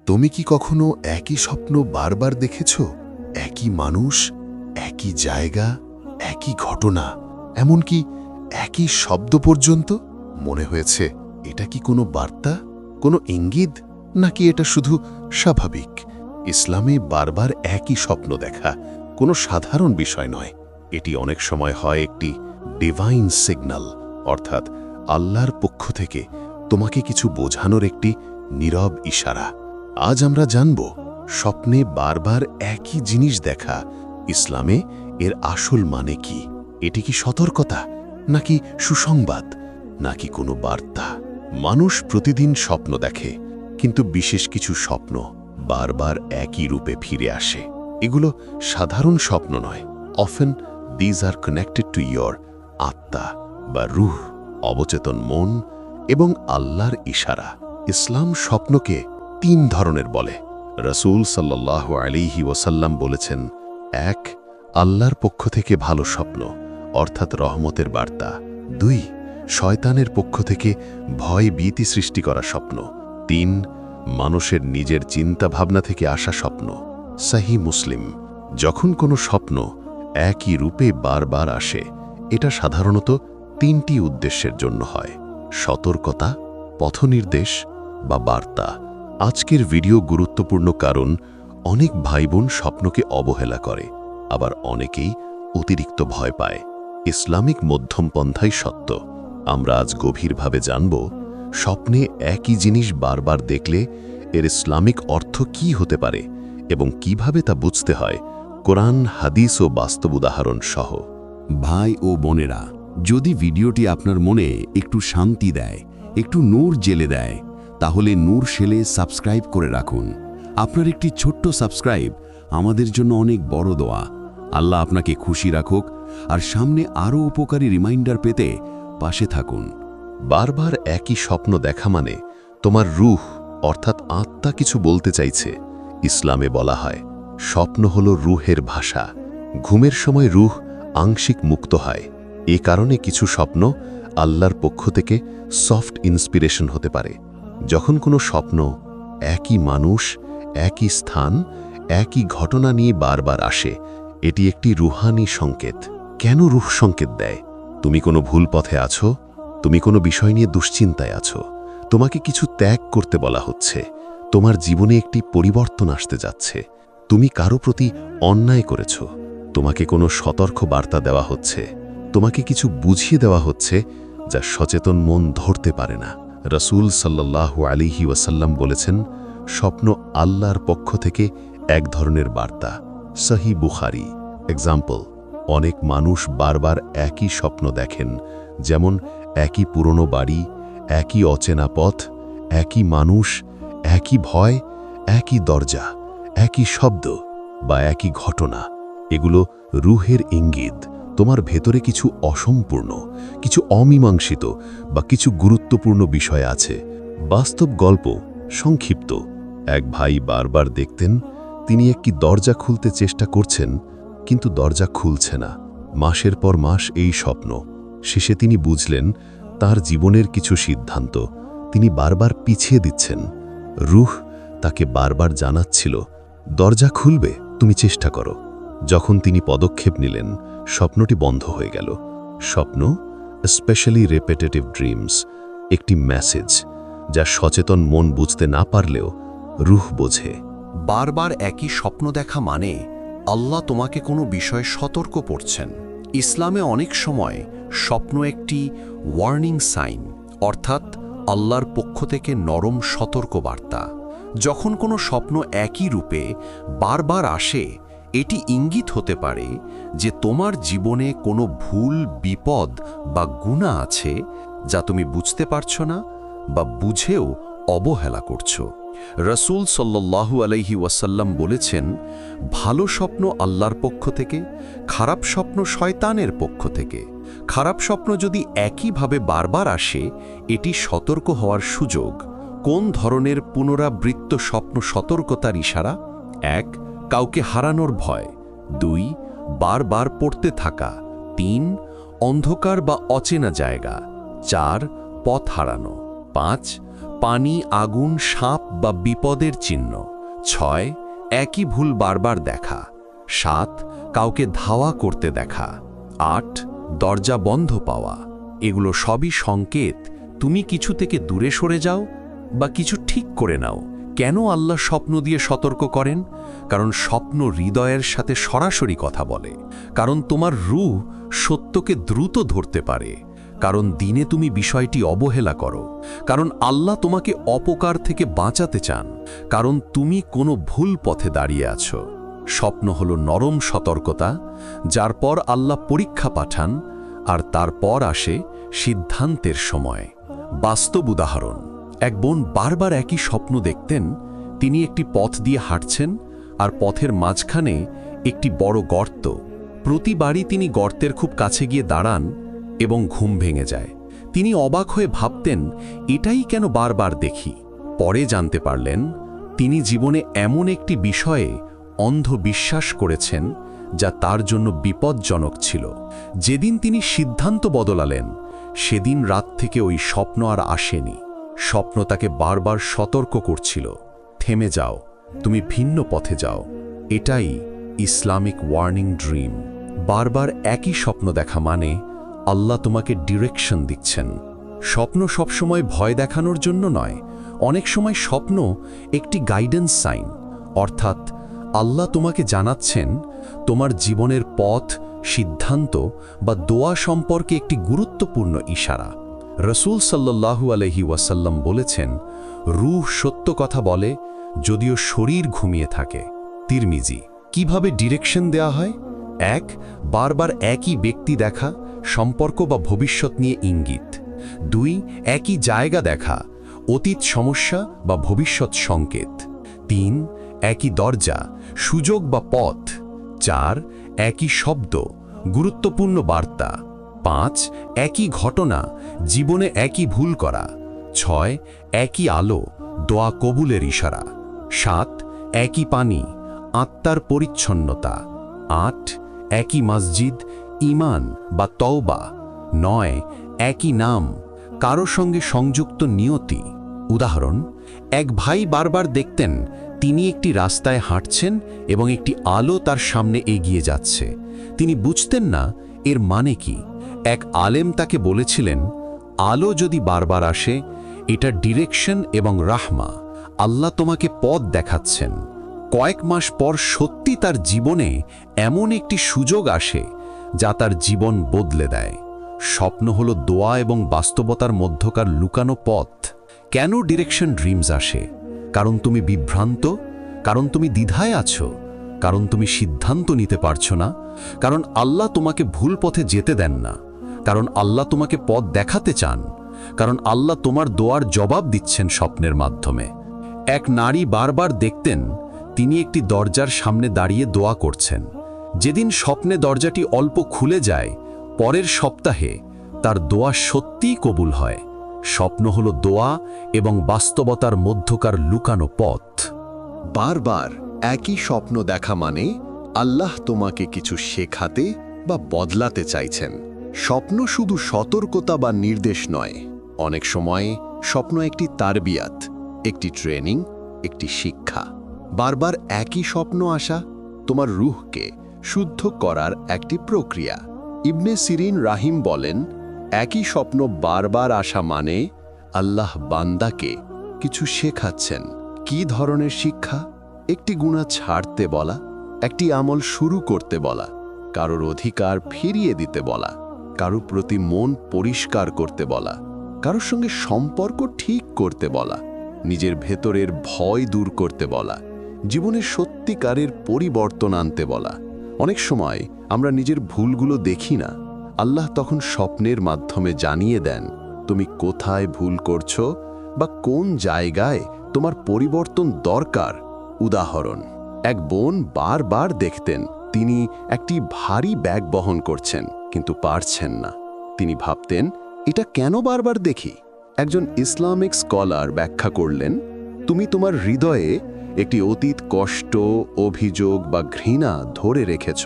তুমি কি কখনো একই স্বপ্ন বারবার দেখেছ? একই মানুষ, একই জায়গা, একই ঘটনা, এমনকি একই শব্দ পর্যন্ত? মনে হয়েছে এটা কি কোনো বার্তা, কোনো ইঙ্গিত, নাকি এটা শুধু স্বাভাবিক? ইসলামে বারবার একই স্বপ্ন দেখা কোনো সাধারণ বিষয় নয়। এটি অনেক সময় হয় একটি ডিভাইন সিগন্যাল, অর্থাৎ আল্লাহর পক্ষ থেকে তোমাকে কিছু বোঝানোর একটি নীরব ইশারা। আজ আমরা জানব স্বপ্নে বারবার একই জিনিস দেখা ইসলামে এর আসল মানে কি। এটি কি সতর্কতা, নাকি সুসংবাদ, নাকি কোনো বার্তা? মানুষ প্রতিদিন স্বপ্ন দেখে, কিন্তু বিশেষ কিছু স্বপ্ন বারবার একই রূপে ফিরে আসে। এগুলো সাধারণ স্বপ্ন নয়। Often these are connected to your আত্মা বা রুহ, অবচেতন মন এবং আল্লাহর ইশারা। ইসলাম স্বপ্নকে 3 ধরনের বলে। রাসূল সাল্লাল্লাহু আলাইহি ওয়াসাল্লাম বলেছেন, 1. আল্লাহর পক্ষ থেকে ভালো স্বপ্ন, অর্থাৎ রহমতের বার্তা। 2. শয়তানের পক্ষ থেকে ভয় ভীতি সৃষ্টি করা স্বপ্ন। 3. মানুষের নিজের চিন্তা ভাবনা থেকে আসা স্বপ্ন। সহিহ মুসলিম। যখন কোনো স্বপ্ন একই রূপে বারবার আসে, এটা সাধারণত 3টি উদ্দেশ্যের জন্য হয়: সতর্কতা, পথনির্দেশ বা বার্তা। আজকের ভিডিও গুরুত্বপূর্ণ কারণ অনেক ভাইবোন স্বপ্নকে অবহেলা করে, আবার অনেকেই অতিরিক্ত ভয় পায়। ইসলামিক মধ্যমপন্থাই সত্য। আমরা আজ গভীরভাবে জানব স্বপ্নে একই জিনিস বারবার দেখলে এর ইসলামিক অর্থ কী হতে পারে এবং কিভাবে তা বুঝতে হয়, কোরআন, হাদিস ও বাস্তব উদাহরণ সহ। ভাই ও বোনেরা, যদি ভিডিওটি আপনার মনে একটু শান্তি দেয়, একটু নূর জেলে দেয়, তাহলে নূর শেলে সাবস্ক্রাইব করে রাখুন। আপনার একটি ছোট্ট সাবস্ক্রাইব আমাদের জন্য অনেক বড় দোয়া। আল্লাহ আপনাকে খুশি রাখুক, আর সামনে আরও উপকারী রিমাইন্ডার পেতে পাশে থাকুন। বারবার একই স্বপ্ন দেখা মানে তোমার রুহ, অর্থাৎ আত্মা কিছু বলতে চাইছে। ইসলামে বলা হয় স্বপ্ন হল রুহের ভাষা। ঘুমের সময় রুহ আংশিক মুক্ত হয়। এ কারণে কিছু স্বপ্ন আল্লাহর পক্ষ থেকে সফট ইন্সপিরেশন হতে পারে। যখন কোনো স্বপ্ন একই মানুষ, একই স্থান, একই ঘটনা নিয়ে বারবার আসে, এটি একটি রুহানি সংকেত। কেন রুহ সংকেত দেয়? তুমি কোনো ভুল পথে আছো, তুমি কোনো বিষয় নিয়ে দুশ্চিন্তায় আছো, তোমাকে কিছু ত্যাগ করতে বলা হচ্ছে, তোমার জীবনে একটি পরিবর্তন আসতে যাচ্ছে, তুমি কারো প্রতি অন্যায় করেছ, তোমাকে কোনো সতর্ক বার্তা দেওয়া হচ্ছে, তোমাকে কিছু বুঝিয়ে দেওয়া হচ্ছে যা সচেতন মন ধরতে পারে না। রাসূল সাল্লাল্লাহু আলাইহি ওয়াসাল্লাম বলেছেন, স্বপ্ন আল্লাহর পক্ষ থেকে এক ধরনের বার্তা। সহিহ বুখারী। এক্সাম্পল: অনেক মানুষ বারবার একই স্বপ্ন দেখেন, যেমন একই পুরনো বাড়ি, একই অচেনা পথ, একই মানুষ, একই ভয়, একই দরজা, একই শব্দ বা একই ঘটনা। এগুলো রুহের ইঙ্গিত তোমার ভেতরে কিছু অসম্পূর্ণ, কিছু অমীমাংসিত বা কিছু গুরুত্বপূর্ণ বিষয় আছে। বাস্তব গল্প সংক্ষিপ্ত। এক ভাই বারবার দেখতেন তিনি একটি দরজা খুলতে চেষ্টা করছেন, কিন্তু দরজা খুলছে না। মাসের পর মাস এই স্বপ্ন। শেষে তিনি বুঝলেন তার জীবনের কিছু সিদ্ধান্ত তিনি বারবার পিছিয়ে দিচ্ছেন। রুহ তাকে বারবার জানাচ্ছিল, দরজা খুলবে, তুমি চেষ্টা করো। যখন তিনি পদক্ষেপ নিলেন, স্বপ্নটি বন্ধ হয়ে গেল। স্বপ্ন, স্পেশালি রেপিটেটিভ ড্রিমস, একটি মেসেজ যা সচেতন মন বুঝতে না পারলেও রুহ বোঝে। বারবার একই স্বপ্ন দেখা মানে আল্লাহ তোমাকে কোনো বিষয়ে সতর্ক করছেন। ইসলামে অনেক সময় স্বপ্ন একটি ওয়ার্নিং সাইন, অর্থাৎ আল্লাহর পক্ষ থেকে নরম সতর্ক বার্তা। যখন কোনো স্বপ্ন একই রূপে বারবার আসে, এটি ইঙ্গিত হতে পারে যে তোমার জীবনে কোনো ভুল, বিপদ বা গুনাহ আছে যা তুমি বুঝতে পারছো না বা বুঝেও অবহেলা করছো। রাসূল সাল্লাল্লাহু আলাইহি ওয়াসাল্লাম বলেছেন, ভালো স্বপ্ন আল্লাহর পক্ষ থেকে, খারাপ স্বপ্ন শয়তানের পক্ষ থেকে। খারাপ স্বপ্ন যদি একইভাবে বারবার আসে, এটি সতর্ক হওয়ার সুযোগ। কোন ধরনের পুনরাবৃত্ত স্বপ্ন সতর্কতার ইশারা? 1. কাউকে হারানোর ভয়। 2. বারবার পড়তে থাকা। 3. অন্ধকার বা অচেনা জায়গা। 4. পথ হারানো। 5. পানি, আগুন, সাপ বা বিপদের চিহ্ন। 6 একই ভুল বারবার দেখা। 7 কাউকে ধাওয়া করতে দেখা। 8 দরজা বন্ধ পাওয়া। এগুলো সবই সংকেত তুমি কিছু থেকে দূরে সরে যাও বা কিছু ঠিক করে নাও। কেন আল্লাহ স্বপ্ন দিয়ে সতর্ক করেন? কারণ স্বপ্ন হৃদয়ের সাথে সরাসরি কথা বলে। কারণ তোমার রূহ সত্যকে দ্রুত ধরতে পারে। কারণ দিনে তুমি বিষয়টি অবহেলা করো। কারণ আল্লাহ তোমাকে অপকার থেকে বাঁচাতে চান। কারণ তুমি কোনো ভুল পথে দাঁড়িয়ে আছো। স্বপ্ন হলো নরম সতর্কতা, যার পর আল্লাহ পরীক্ষা পাঠান, আর তারপর আসে সিদ্ধান্তের সময়। বাস্তব উদাহরণ: এক বোন বারবার একই স্বপ্ন দেখতেন। তিনি একটি পথ দিয়ে হাঁটছেন, আর পথের মাঝখানে একটি বড় গর্ত। প্রতিবারই তিনি গর্তের খুব কাছে গিয়ে দাঁড়ান এবং ঘুম ভেঙে যায়। তিনি অবাক হয়ে ভাবতেন, এটাই কেন বারবার দেখি? পরে জানতে পারলেন, তিনি জীবনে এমন একটি বিষয়ে অন্ধ বিশ্বাস করেছেন যা তার জন্য বিপজ্জনক ছিল। যেদিন তিনি সিদ্ধান্ত বদলালেন, সেদিন রাত থেকে ওই স্বপ্ন আর আসেনি। স্বপ্ন তাকে বারবার সতর্ক করছিল, থেমে যাও, তুমি ভিন্ন পথে যাও। এটাই ইসলামিক ওয়ার্নিং ড্রিম। বারবার একই স্বপ্ন দেখা মানে আল্লাহ তোমাকে ডিরেকশন দিচ্ছেন। স্বপ্ন সবসময় ভয় দেখানোর জন্য নয়, অনেক সময় স্বপ্ন একটি গাইডেন্স সাইন, অর্থাৎ আল্লাহ তোমাকে জানাচ্ছেন তোমার জীবনের পথ, সিদ্ধান্ত বা দোয়া সম্পর্কে একটি গুরুত্বপূর্ণ ইশারা। রসূল সাল্লাল্লাহু আলাইহি ওয়াসাল্লাম বলেছেন, রূহ সত্য কথা বলে যদিও শরীর ঘুমিয়ে থাকে। তিরমিজি। কিভাবে ডিরেকশন দেয়া হয়? 1 বারবার একই ব্যক্তি দেখা, সম্পর্ক বা ভবিষ্যৎ নিয়ে ইঙ্গিত। 2 একই জায়গা দেখা, অতীত সমস্যা বা ভবিষ্যৎ সংকেত। 3 একই দরজা, সুযোগ বা পথ। 4 একই শব্দ, গুরুত্বপূর্ণ বার্তা। 5 একই ঘটনা, জীবনে একই ভুল করা। 6 একই আলো, দোয়া কবুলের ইশারা। 7 একই পানি, আত্মার পরিচ্ছন্নতা। 8 একই মসজিদ, ঈমান বা তওবা। 9 একই নাম, কারো সঙ্গে সংযুক্ত নিয়তি। উদাহরণ: এক ভাই বারবার দেখতেন তিনি একটি রাস্তায় হাঁটছেন এবং একটি আলো তার সামনে এগিয়ে যাচ্ছে। তিনি বুঝতেন না এর মানে কি। এক আলেম তাকে বলেছিলেন, আলো যদি বারবার আসে, এটা ডিরেকশন এবং রাহমা, আল্লাহ তোমাকে পথ দেখাচ্ছেন। কয়েক মাস পর সত্যি তার জীবনে এমন একটি সুযোগ আসে যা তার জীবন বদলে দেয়। স্বপ্ন হলো দোয়া এবং বাস্তবতার মধ্যকার লুকানো পথ। কেন ডিরেকশন ড্রিমস আসে? কারণ তুমি বিভ্রান্ত, কারণ তুমি দ্বিধায় আছো, কারণ তুমি সিদ্ধান্ত নিতে পারছো না, কারণ আল্লাহ তোমাকে ভুল পথে যেতে দেন না, কারণ আল্লাহ তোমাকে পথ দেখাতে চান, কারণ আল্লাহ তোমার দোয়ার জবাব দিচ্ছেন স্বপ্নের মাধ্যমে। এক নারী বারবার দেখতেন তিনি একটি দরজার সামনে দাঁড়িয়ে দোয়া করছেন। যেদিন স্বপ্নে দরজাটি অল্প খুলে যায়, পরের সপ্তাহে তার দোয়া সত্যিই কবুল হয়। স্বপ্ন হলো দোয়া এবং বাস্তবতার মধ্যকার লুকানো পথ। বারবার একই স্বপ্ন দেখা মানে আল্লাহ তোমাকে কিছু শেখাতে বা বদলাতে চাইছেন। স্বপ্ন শুধু সতর্কতা বা নির্দেশ নয়, অনেক সময় স্বপ্ন একটি তারবিয়াত, একটি ট্রেনিং, একটি শিক্ষা। বারবার একই স্বপ্ন আসা তোমার রূহকে শুদ্ধ করার একটি প্রক্রিয়া। ইবনে সিরিন রাহিম বলেন, একই স্বপ্ন বারবার আসা মানে আল্লাহ বান্দাকে কিছু শেখাচ্ছেন। কি ধরনের শিক্ষা? একটি গুনাহ ছাড়তে বলা, একটি আমল শুরু করতে বলা, কারোর অধিকার ফিরিয়ে দিতে বলা, কারো প্রতি মন পরিষ্কার করতে বলা, কারোর সঙ্গে সম্পর্ক ঠিক করতে বলা, নিজের ভেতরের ভয় দূর করতে বলা, জীবনে সত্যিকারের পরিবর্তন আনতে বলা। অনেক সময় আমরা নিজের ভুলগুলো দেখি না, আল্লাহ তখন স্বপ্নের মাধ্যমে জানিয়ে দেন তুমি কোথায় ভুল করছো বা কোন জায়গায় তোমার পরিবর্তন দরকার। উদাহরণ: এক বোন বারবার দেখতেন তিনি একটি ভারী ব্যাগ বহন করছেন কিন্তু পারছেন না। তিনি ভাবতেন, এটা কেন বারবার দেখি? একজন ইসলামিক স্কলার ব্যাখ্যা করলেন, তুমি তোমার হৃদয়ে একটি অতীত কষ্ট, অভিযোগ বা ঘৃণা ধরে রেখেছ।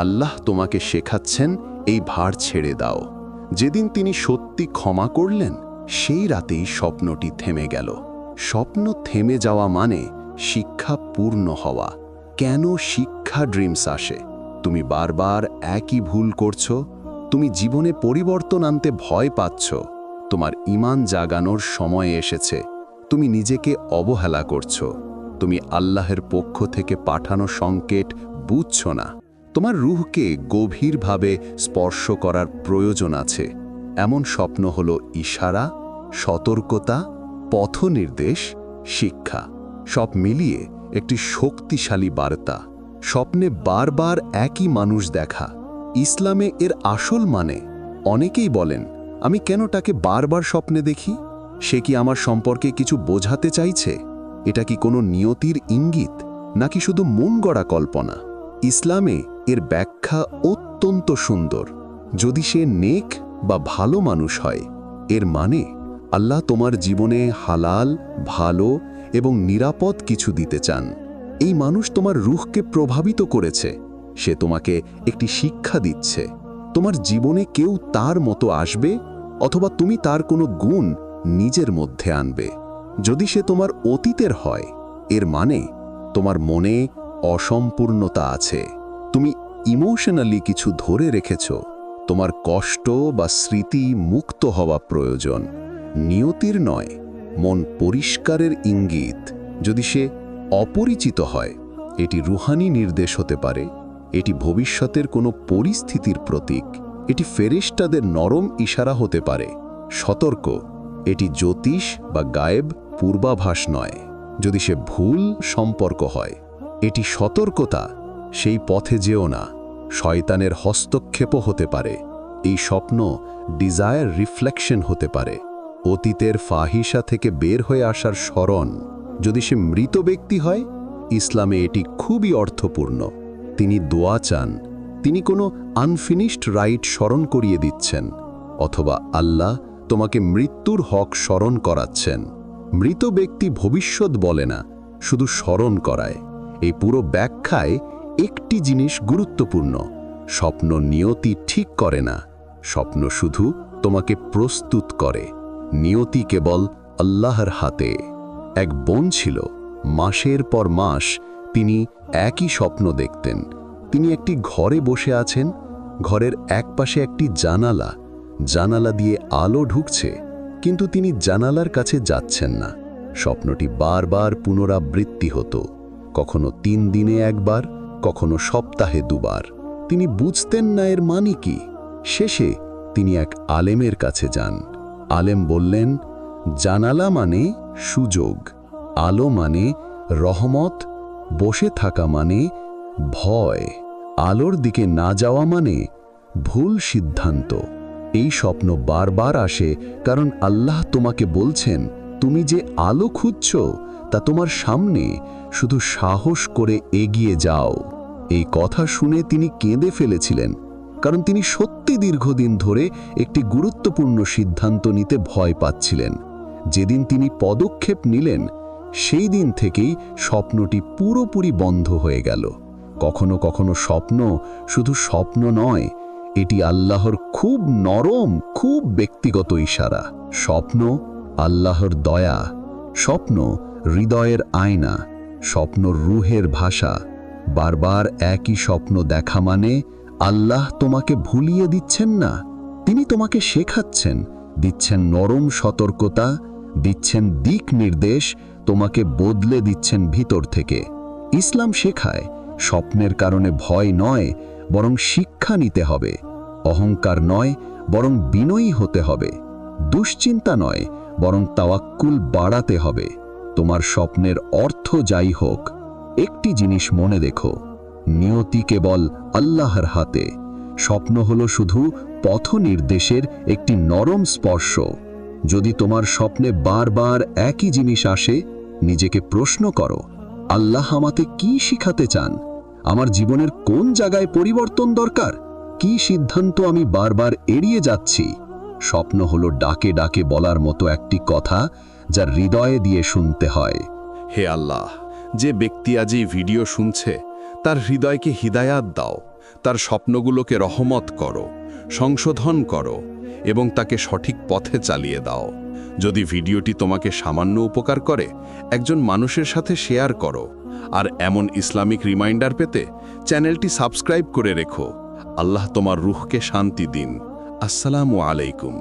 আল্লাহ তোমাকে শেখাচ্ছেন এই ভার ছেড়ে দাও। যেদিন তিনি সত্যি ক্ষমা করলেন, সেই রাতেই স্বপ্নটি থেমে গেল। স্বপ্ন থেমে যাওয়া মানে শিক্ষা পূর্ণ হওয়া। কেন শিক্ষা ড্রিমস আসে? তুমি বারবার একই ভুল করছো, তুমি জীবনে পরিবর্তন আনতে ভয় পাচ্ছ, তোমার ঈমান জাগানোর সময় এসেছে, তুমি নিজেকে অবহেলা করছো, তুমি আল্লাহর পক্ষ থেকে পাঠানো সংকেত বুঝছো না, তোমার রূহকে গভীরভাবে স্পর্শ করার প্রয়োজন আছে। এমন স্বপ্ন হলো ইশারা, সতর্কতা, পথনির্দেশ, শিক্ষা, সব মিলিয়ে একটি শক্তিশালী বার্তা। স্বপ্নে বারবার একই মানুষ দেখা। ইসলামে এর আসল মানে, অনেকেই বলেন, আমি কেন তাকে বারবার স্বপ্নে দেখি? সে কি আমার সম্পর্কে কিছু বোঝাতে চাইছে? এটা কি কোনো নিয়তির ইঙ্গিত, নাকি শুধু মন গড়া কল্পনা? ইসলামে এর ব্যাখ্যা অত্যন্ত সুন্দর। যদি সে নেক বা ভালো মানুষ হয়, এর মানে আল্লাহ তোমার জীবনে হালাল, ভালো এবং নিরাপদ কিছু দিতে চান। এই মানুষ তোমার রূহকে প্রভাবিত করেছে, সে তোমাকে একটি শিক্ষা দিচ্ছে। তোমার জীবনে কেউ তার মতো আসবে, অথবা তুমি তার কোনো গুণ নিজের মধ্যে আনবে। যদি সে তোমার অতীতের হয়, এর মানে তোমার মনে অসম্পূর্ণতা আছে, তুমি ইমোশনালি কিছু ধরে রেখেছ, তোমার কষ্ট বা স্মৃতি মুক্ত হওয়া প্রয়োজন। নিয়তির নয়, মন পরিষ্কারের ইঙ্গিত। যদি সে অপরিচিত হয়, এটি রুহানি নির্দেশ হতে পারে, এটি ভবিষ্যতের কোনো পরিস্থিতির প্রতীক, এটি ফেরেশতাদের নরম ইশারা হতে পারে। সতর্ক, এটি জ্যোতিষ বা গায়েব পূর্বাভাস নয়। যদি সে ভুল সম্পর্ক হয়, এটি সতর্কতা, সেই পথে যেও না, শয়তানের হস্তক্ষেপও হতে পারে। এই স্বপ্ন ডিজায়ার রিফ্লেকশন হতে পারে, অতীতের ফাহিসা থেকে বের হয়ে আসার স্মরণ। যদি সে মৃত ব্যক্তি হয়, ইসলামে এটি খুবই অর্থপূর্ণ। তিনি দোয়া চান, তিনি কোনো আনফিনিশড রাইট স্মরণ করিয়ে দিচ্ছেন, অথবা আল্লাহ তোমাকে মৃত্যুর হক স্মরণ করাচ্ছেন। মৃত ব্যক্তি ভবিষ্যৎ বলে না, শুধু স্মরণ করায়। এই পুরো ব্যাখ্যায় একটি জিনিস গুরুত্বপূর্ণ, স্বপ্ন নিয়তি ঠিক করে না, স্বপ্ন শুধু তোমাকে প্রস্তুত করে। নিয়তি কেবল আল্লাহর হাতে। এক বোন ছিল, মাসের পর মাস তিনি একই স্বপ্ন দেখতেন। তিনি একটি ঘরে বসে আছেন, ঘরের একপাশে একটি জানালা, জানালা দিয়ে আলো ঢুকছে, কিন্তু তিনি জানালার কাছে যাচ্ছেন না। স্বপ্নটি বারবার পুনরাবৃত্তি হতো, কখনো 3 দিনে একবার, কখনো সপ্তাহে 2 বার। তিনি বুঝতেন না এর মানে কি। শেষে তিনি এক আলেমের কাছে যান। আলেম বললেন, জানালা মানে সুযোগ, আলো মানে রহমত, বসে থাকা মানে ভয়, আলোর দিকে না যাওয়া মানে ভুল সিদ্ধান্ত। এই স্বপ্ন বারবার আসে কারণ আল্লাহ তোমাকে বলছেন, তুমি যে আলো খুঁজছ তা তোমার সামনে, শুধু সাহস করে এগিয়ে যাও। এই কথা শুনে তিনি কেঁদে ফেলেছিলেন, কারণ তিনি সত্যি দীর্ঘদিন ধরে একটি গুরুত্বপূর্ণ সিদ্ধান্ত নিতে ভয় পাচ্ছিলেন। যেদিন তিনি পদক্ষেপ নিলেন, সেই দিন থেকেই স্বপ্নটি পুরোপুরি বন্ধ হয়ে গেল। কখনো কখনো স্বপ্ন শুধু স্বপ্ন নয়, এটি আল্লাহর খুব নরম, খুব ব্যক্তিগত ইশারা। স্বপ্ন আল্লাহর দয়া, স্বপ্ন হৃদয়ের আয়না, স্বপ্ন রূহের ভাষা। বারবার একই স্বপ্ন দেখা মানে আল্লাহ তোমাকে ভুলিয়ে দিচ্ছেন না, তিনি তোমাকে শেখাচ্ছেন, দিচ্ছেন নরম সতর্কতা, দিচ্ছেন দিক নির্দেশ, তোমাকে বদলে দিচ্ছেন ভিতর থেকে। ইসলাম শেখায়, স্বপ্নের কারণে ভয় নয়, বরং শিক্ষা নিতে হবে। অহংকার নয়, বরং বিনয়ী হতে হবে। দুশ্চিন্তা নয়, বরং তাওয়াক্কুল বাড়াতে হবে। তোমার স্বপ্নের অর্থ যাই হোক, একটি জিনিস মনে রেখো, নিয়তি কেবল আল্লাহর হাতে। স্বপ্ন হলো শুধু পথ নির্দেশের একটি নরম স্পর্শ। যদি তোমার স্বপ্নে বারবার একই জিনিস আসে, নিজেকে প্রশ্ন করো, আল্লাহ আমাকে কি শিখাতে চান? আমার জীবনের কোন জায়গায় পরিবর্তন দরকার? কি সিদ্ধান্ত আমি বারবার এড়িয়ে যাচ্ছি? স্বপ্ন হলো ডাকে ডাকে বলার মতো একটি কথা, যা হৃদয়ে দিয়ে শুনতে হয়। হে আল্লাহ, যে ব্যক্তি আজ এই ভিডিও শুনছে, তার হৃদয়কে হিদায়াত দাও, তার স্বপ্নগুলোকে রহমত করো, সংশোধন করো এবং তাকে সঠিক পথে চালিয়ে দাও। যদি ভিডিওটি তোমাকে সামান্য উপকার করে একজন মানুষের সাথে শেয়ার করো আর এমন ইসলামিক রিমাইন্ডার পেতে চ্যানেলটি সাবস্ক্রাইব করে রেখো। আল্লাহ তোমার রুহকে শান্তি দিন। আসসালামু আলাইকুম।